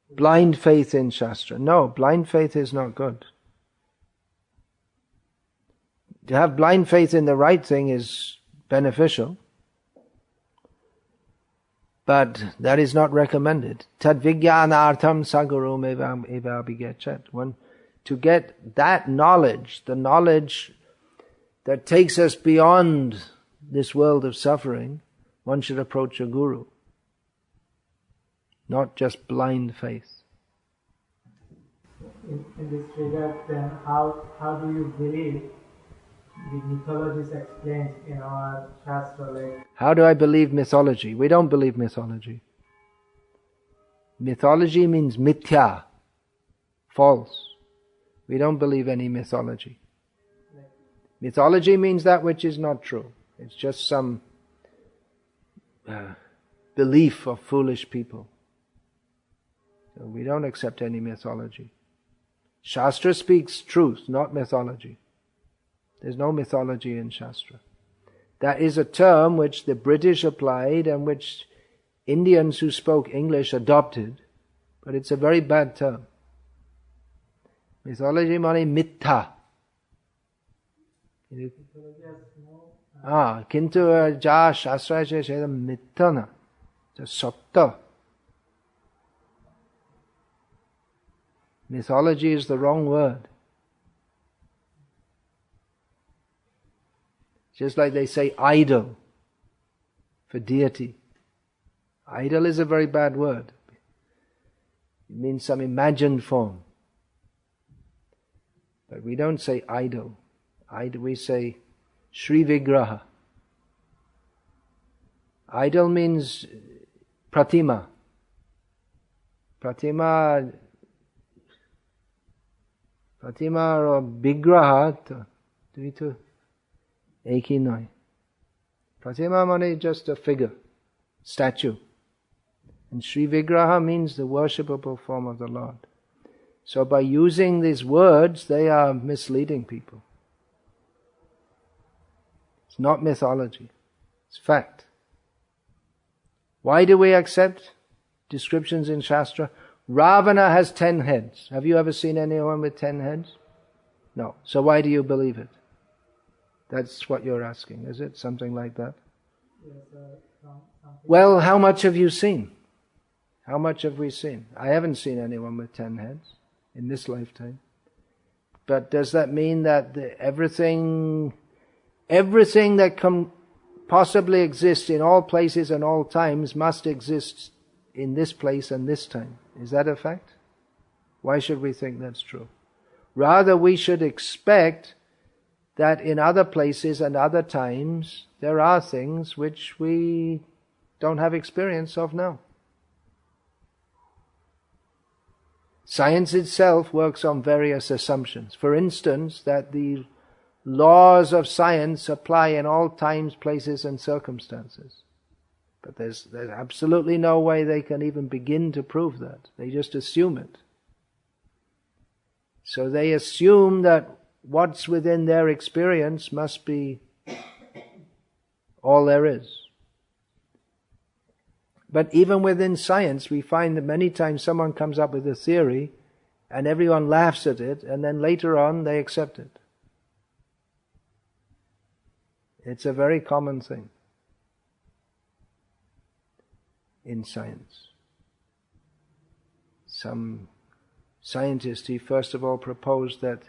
Blind faith in Shastra. No, blind faith is not good. To have blind faith in the right thing is beneficial, but that is not recommended. Tad vijnanartham sagurum eva abhigachat. To get that knowledge, the knowledge that takes us beyond this world of suffering, one should approach a guru. Not just blind faith. In this regard, then, how do you believe the mythologies explained in our Shastra? How do I believe mythology? We don't believe mythology. Mythology means mithya, false. We don't believe any mythology. Mythology means that which is not true. It's just some belief of foolish people. So we don't accept any mythology. Shastra speaks truth, not mythology. There's no mythology in Shastra. That is a term which the British applied and which Indians who spoke English adopted, but it's a very bad term. Mythology means mittha. Kintu ja shastra cheda mittana. Satta. Mythology is the wrong word. Just like they say idol for deity. Idol is a very bad word. It means some imagined form. But we don't say idol. We say Sri Vigraha. Idol means pratima. Pratima or Vigraha to Eki noi. Pratima means just a figure, statue. And Sri Vigraha means the worshipable form of the Lord. So by using these words, they are misleading people. It's not mythology. It's fact. Why do we accept descriptions in Shastra? Ravana has 10 heads. Have you ever seen anyone with 10 heads? No. So why do you believe it? That's what you're asking, is it? Something like that? Yes, Well, how much have you seen? How much have we seen? I haven't seen anyone with 10 heads in this lifetime. But does that mean that everything that can possibly exist in all places and all times must exist in this place and this time? Is that a fact? Why should we think that's true? Rather, we should expect that in other places and other times there are things which we don't have experience of now. Science itself works on various assumptions. For instance, that the laws of science apply in all times, places and circumstances. But there's absolutely no way they can even begin to prove that. They just assume it. So they assume that what's within their experience must be all there is. But even within science, we find that many times someone comes up with a theory and everyone laughs at it, and then later on they accept it. It's a very common thing in science. Some scientist, he first of all proposed that,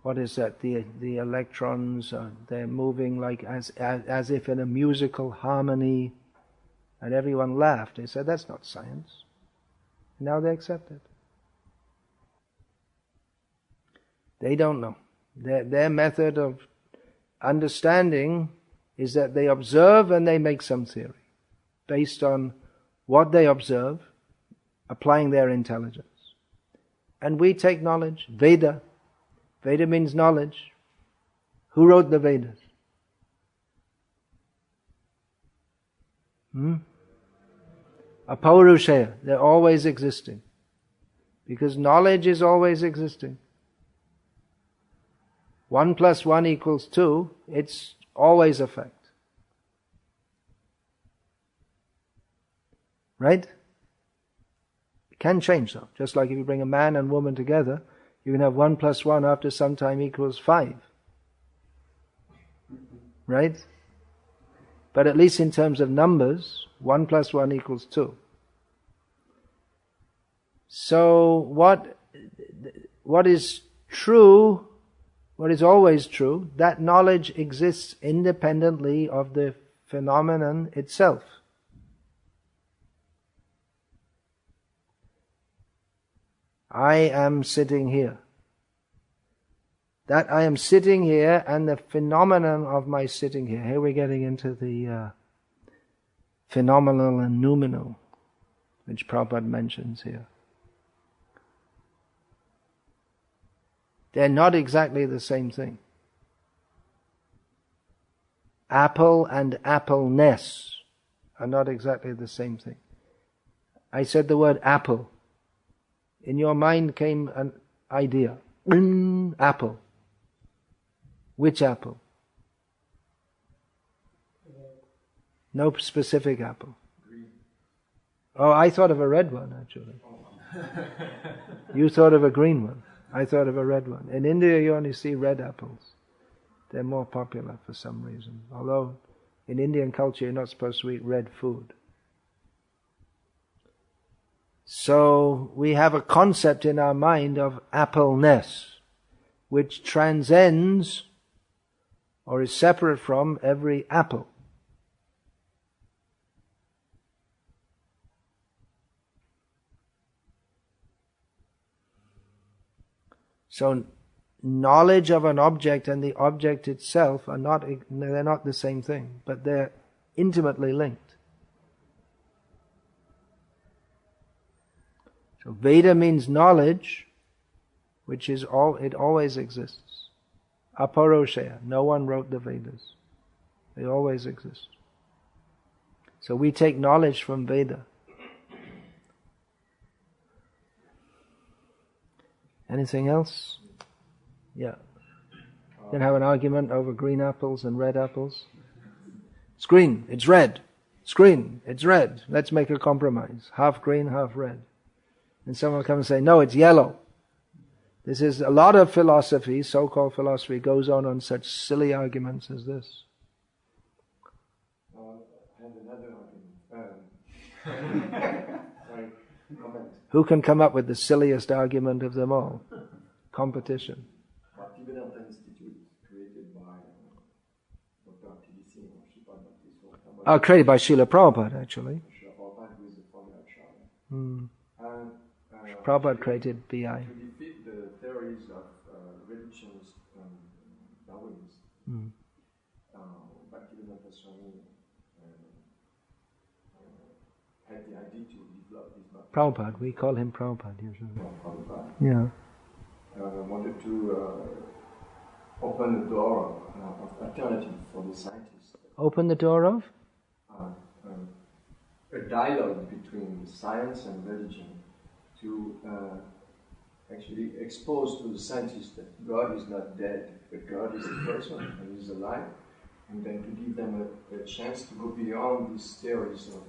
what is that, the electrons, they're moving like as if in a musical harmony, and everyone laughed. They said, that's not science. Now they accept it. They don't know. Their method of understanding is that they observe and they make some theory based on what they observe, applying their intelligence. And we take knowledge, Veda. Veda means knowledge. Who wrote the Vedas? Apaurushaya. They're always existing. Because knowledge is always existing. 1 + 1 = 2. It's always a fact. Right? It can change though. Just like if you bring a man and woman together, you can have 1 + 1 after some time equals 5. Right? But at least in terms of numbers, 1 + 1 = 2. So what is true, what is always true, that knowledge exists independently of the phenomenon itself. I am sitting here. That I am sitting here and the phenomenon of my sitting here. Here we're getting into the phenomenal and noumenal, which Prabhupada mentions here. They're not exactly the same thing. Apple and appleness are not exactly the same thing. I said the word apple. In your mind came an idea. Apple. Which apple? No specific apple. Green. Oh, I thought of a red one actually. You thought of a green one. I thought of a red one. In India you only see red apples. They're more popular for some reason. Although in Indian culture you're not supposed to eat red food. So we have a concept in our mind of appleness, which transcends or is separate from every apple. So knowledge of an object and the object itself are they're not the same thing, but they're intimately linked. So Veda means knowledge, which is it always exists. Aparoshaya, no one wrote the Vedas. They always exist. So we take knowledge from Veda. Anything else? Yeah. You can have an argument over green apples and red apples. It's green, it's red. It's green, it's red. Let's make a compromise. Half green, half red. And someone will come and say, no, it's yellow. This is a lot of philosophy, so-called philosophy, goes on such silly arguments as this. I have another argument. Sorry, comment. Who can come up with the silliest argument of them all? Competition. Bhakti-Vedanta Institute created by Dr. Created by Srila Prabhupada, actually. Srila Prabhupada, who is the former Acharya. Prabhupada created BI. To defeat the theories of reductionist and Darwinism, Bhakti-Vedanta Swami had the idea to develop this. Prabhupada, we call him Prabhupada usually. Prabhupada. Yeah. Wanted to open the door of alternative for the scientists. Open the door of? A dialogue between science and religion to actually expose to the scientists that God is not dead, but God is a person and is alive, and then to give them a chance to go beyond these theories of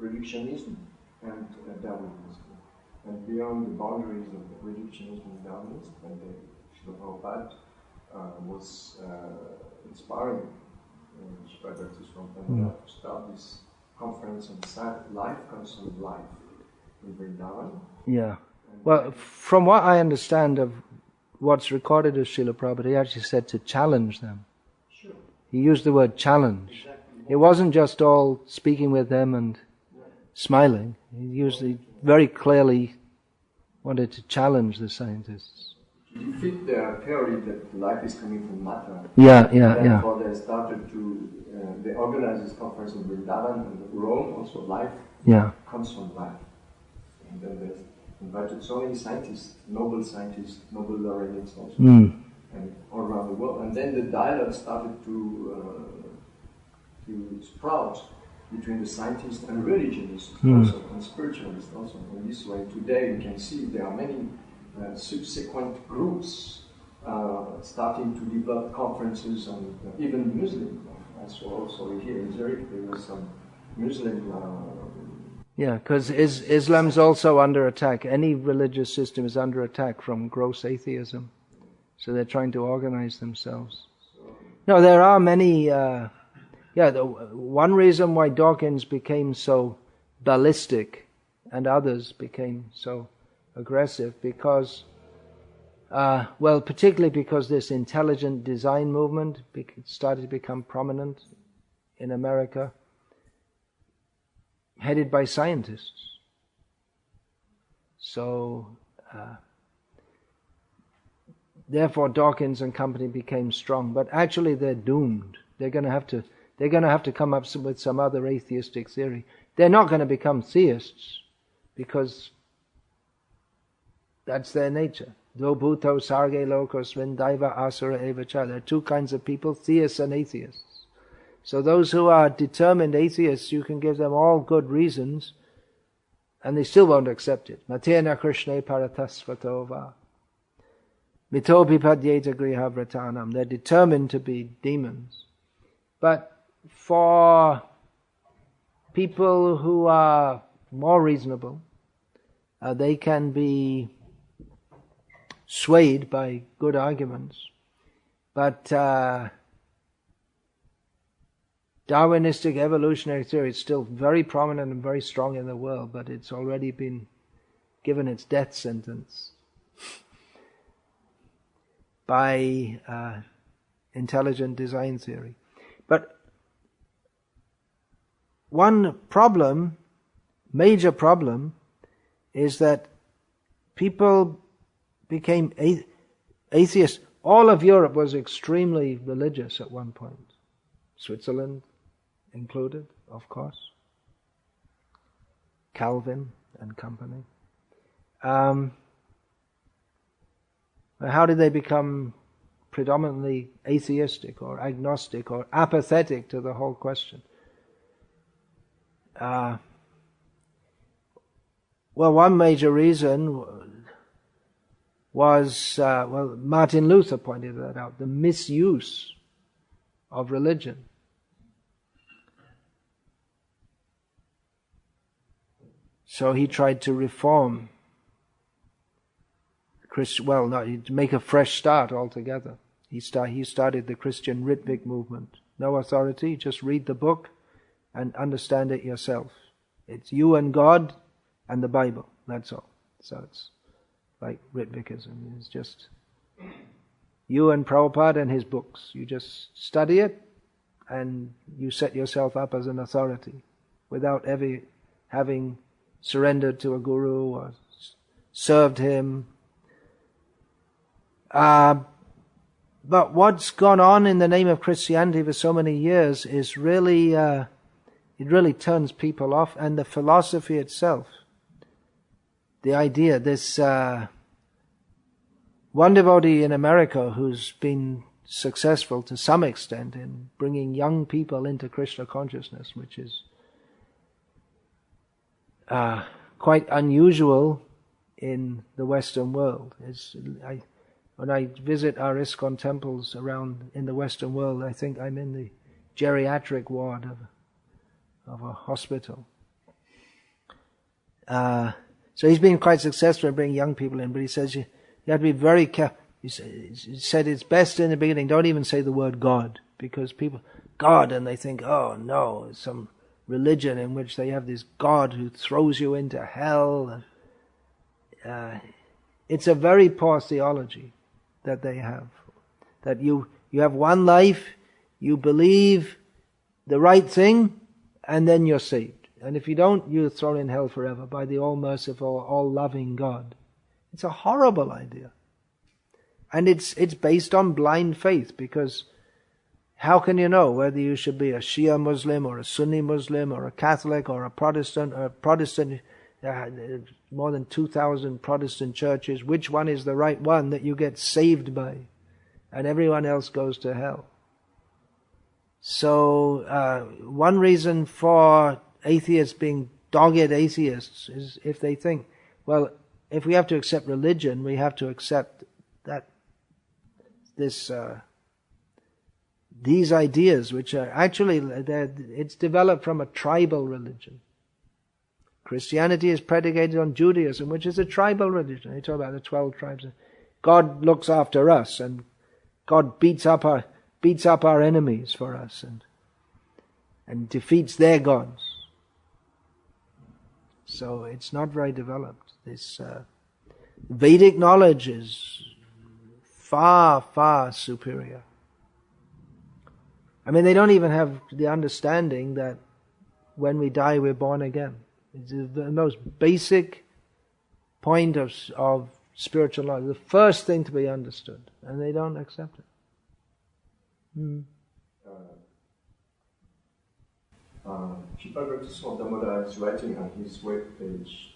reductionism and Darwinism, and beyond the boundaries of reductionism and Darwinism. And Srila Prabhupada was inspiring Srila Swami to start this conference on life comes from life in Vrindavan. Yeah. Well, from what I understand of what's recorded of Srila Prabhupada, he actually said to challenge them. Sure. He used the word challenge. Exactly. It wasn't just all speaking with them and smiling. He very clearly wanted to challenge the scientists. To defeat their theory that life is coming from matter. Yeah. They started to, they organized this conference in Vrindavan and Rome, also life comes from life. And then they invited so many scientists, Nobel laureates also, and all around the world. And then the dialogue started to sprout between the scientists and religionists also, and spiritualists also. In this way, today we can see there are many subsequent groups starting to develop conferences, and even Muslim. I saw also here in Zurich there was some Muslim. Because Islam's also under attack. Any religious system is under attack from gross atheism. So they're trying to organize themselves. No, there are many. One reason why Dawkins became so ballistic and others became so aggressive because, particularly because this intelligent design movement started to become prominent in America, headed by scientists. So, therefore Dawkins and company became strong, but actually they're doomed. They're going to have to come up with some other atheistic theory. They're not going to become theists because that's their nature. Do bhuto sarge lokos vindaiva asura evacha. There are two kinds of people, theists and atheists. So those who are determined atheists, you can give them all good reasons, and they still won't accept it. Matena krishne paratasvatova. Mitopi padyeta griha vratanam. They're determined to be demons. But for people who are more reasonable, they can be swayed by good arguments. But Darwinistic evolutionary theory is still very prominent and very strong in the world, but it's already been given its death sentence by intelligent design theory. But one problem, major problem, is that people became atheists. All of Europe was extremely religious at one point. Switzerland included, of course. Calvin and company. How did they become predominantly atheistic or agnostic or apathetic to the whole question? Well, one major reason was, Martin Luther pointed that out, the misuse of religion. So he tried to reform to make a fresh start altogether. He started the Christian Ritwik movement. No authority, just read the book and understand it yourself. It's you and God and the Bible, that's all. So it's like Ritvikism. It's just you and Prabhupada and his books. You just study it and you set yourself up as an authority without ever having surrendered to a guru or served him. But what's gone on in the name of Christianity for so many years is really, it really turns people off, and the philosophy itself, the idea, this one devotee in America who's been successful to some extent in bringing young people into Krishna consciousness, which is quite unusual in the Western world. When I visit our ISKCON temples around in the Western world, I think I'm in the geriatric ward of a hospital. So he's been quite successful in bringing young people in, but he says you have to be very careful. He said it's best in the beginning, don't even say the word God, because people, God, and they think, oh no, it's some religion in which they have this God who throws you into hell. It's a very poor theology that they have. That you have one life, you believe the right thing, and then you're saved. And if you don't, you're thrown in hell forever by the all-merciful, all-loving God. It's a horrible idea. And it's based on blind faith, because how can you know whether you should be a Shia Muslim or a Sunni Muslim or a Catholic or a Protestant more than 2,000 Protestant churches, which one is the right one that you get saved by, and everyone else goes to hell. So one reason for atheists being dogged atheists is if they think, well, if we have to accept religion, we have to accept that these ideas, which are actually, it's developed from a tribal religion. Christianity is predicated on Judaism, which is a tribal religion. They talk about the 12 tribes. God looks after us, and God beats up our enemies for us, and defeats their gods. So it's not very developed. This Vedic knowledge is far, far superior. I mean, they don't even have the understanding that when we die, we're born again. It's the most basic point of spiritual knowledge, the first thing to be understood, and they don't accept it. Chipa Damodar's writing on his webpage,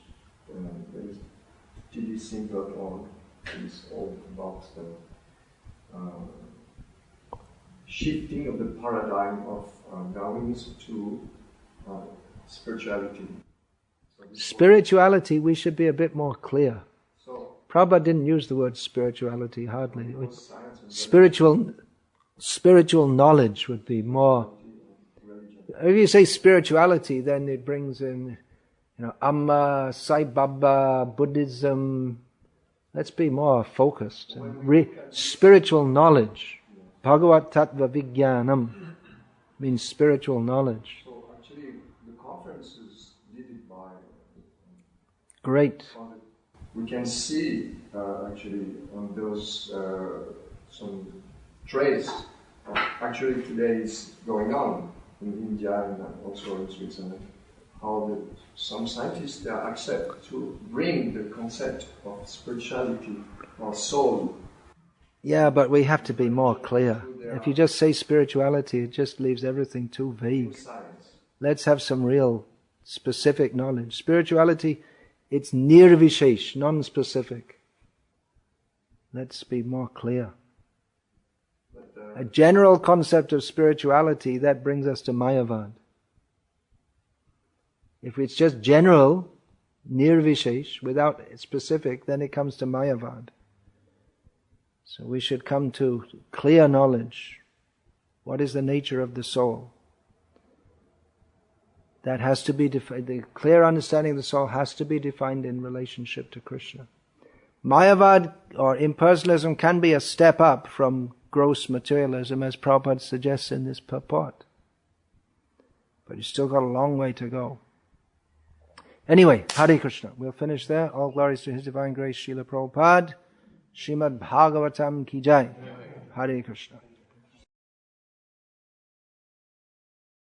there is tdc.org, his old box, shifting of the paradigm of Darwinism to spirituality. Spirituality, we should be a bit more clear. Prabhupada didn't use the word spirituality hardly. Spiritual knowledge would be more. If you say spirituality, then it brings in, Amma, Sai Baba, Buddhism. Let's be more focused. Spiritual knowledge. Bhagavat Tattva Vijnanam means spiritual knowledge. So actually, the conferences did it by. Great. We can see actually on those some trace Actually, today is going on in India and also in Switzerland, how some scientists accept to bring the concept of spirituality or soul. Yeah, but we have to be more clear. If you just say spirituality, it just leaves everything too vague. Let's have some real specific knowledge. Spirituality, it's nirvishesh, non-specific. Let's be more clear. A general concept of spirituality, that brings us to Mayavad. If it's just general, nirvishesh, without specific, then it comes to Mayavad. So we should come to clear knowledge. What is the nature of the soul? That has to be defined. The clear understanding of the soul has to be defined in relationship to Krishna. Mayavad or impersonalism can be a step up from gross materialism, as Prabhupada suggests in this purport. But you've still got a long way to go. Anyway, Hare Krishna. We'll finish there. All glories to His Divine Grace, Srila Prabhupada. Srimad Bhagavatam ki jai. Hare Krishna.